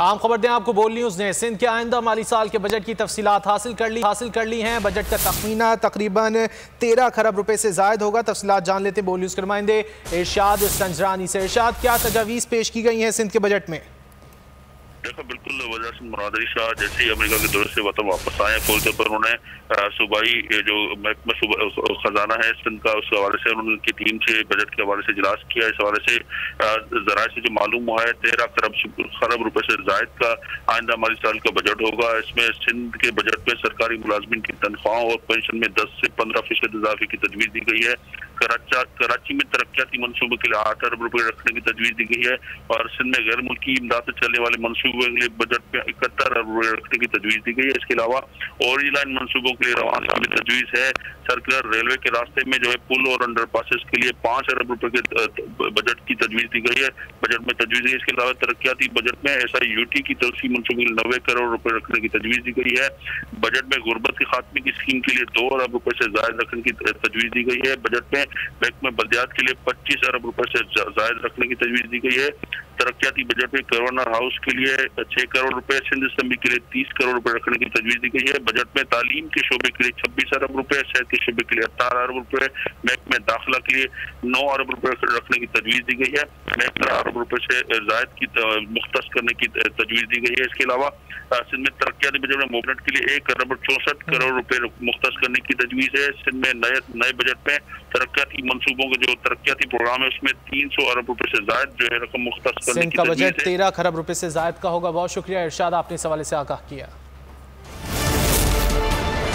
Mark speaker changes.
Speaker 1: आम खबर दें आपको बोल न्यूज़ ने सिंध के आइंदा माली साल के बजट की तफसीलात हासिल कर ली हैं। बजट का तखमीना तकरीबन 13 खरब रुपए से जायद होगा। तफसीलात जान लेते बोल न्यूज़ के नुमाइंदे इरशाद संजरानी से। इरशाद, क्या तजावीज़ पेश की गई हैं सिंध के बजट में?
Speaker 2: देखो, बिल्कुल वजह से मुरादरी शाह जैसे ही अमेरिका के दौरे से वतन वापस आए, फौज के ऊपर उन्होंने सूबाई जो महकमा खजाना है सिंध का, उस हवाले से उनकी टीम से बजट के हवाले से इजलास किया। इस हवाले से जराए से जो मालूम हुआ है 13 खरब रुपए से जायद का आइंदा माली साल का बजट होगा। इसमें सिंध के बजट में सरकारी मुलाजमिन की तनख्वाहों और पेंशन में 10 से 15% इजाफे की तजवीज़ दी गई है। कराची में तरक्याती मनसूबों के लिए 8 अरब रुपए रखने की तजवीज़ दी गई है और सिंध में गैर मुल्की इमदाद से चलने वाले मनसूबों के लिए बजट में 71 अरब रुपए रखने की तजवीज़ दी गई है। इसके अलावा ऑरेंज लाइन मनसूबों के लिए रवाना की तजवीज़ है। सर्कुलर रेलवे के रास्ते में जो है पुल और अंडरपासेस के लिए 5 अरब रुपए के बजट की तजवीज़ दी गई है, बजट में तजवीज़ है। इसके अलावा तरक्याती बजट में SIUT की तोसी मनसूबों के लिए 90 करोड़ रुपए रखने की तजवीज़ दी गई है। बजट में गुर्बत के खात्मे की स्कीम के लिए 2 अरब रुपए से जायद रखने की तजवीज़ दी गई है। बजट में बैंक में बल्दियात के लिए 25 अरब रुपए से जायद रखने की तजवीज़ दी गई है। तरक्याती बजट में गवर्नर हाउस के लिए 6 करोड़ रुपए, सिंध असेंबली के लिए 30 करोड़ रुपए रखने की तजवीज़ दी गई है। बजट में तालीम के शोबे के लिए 26 अरब रुपए, सेहत के शोबे के लिए 18 अरब रुपए, बैंक में दाखिला के लिए 9 अरब रुपए रखने की तजवीज़ दी गई है। 15 अरब रुपए से जायद की मुख्तस करने की तजवीज़ दी गई है। इसके अलावा सिंध में तरक्याती बजट में मोबिलिटी के लिए 1 अरब 64 करोड़ रुपए मुख्तस करने की तजवीज़ है। सिंध में नए बजट में तरक्याती मनसूबों के जो तरक्याती प्रोग्राम है उसमें 300 अरब रुपए से जायद जो है रकम मुख्तस करने की
Speaker 1: सिंध का बजट 13 खरब रुपए से जायद का होगा। बहुत शुक्रिया इरशाद, आपने इस हवाले से आगाह किया।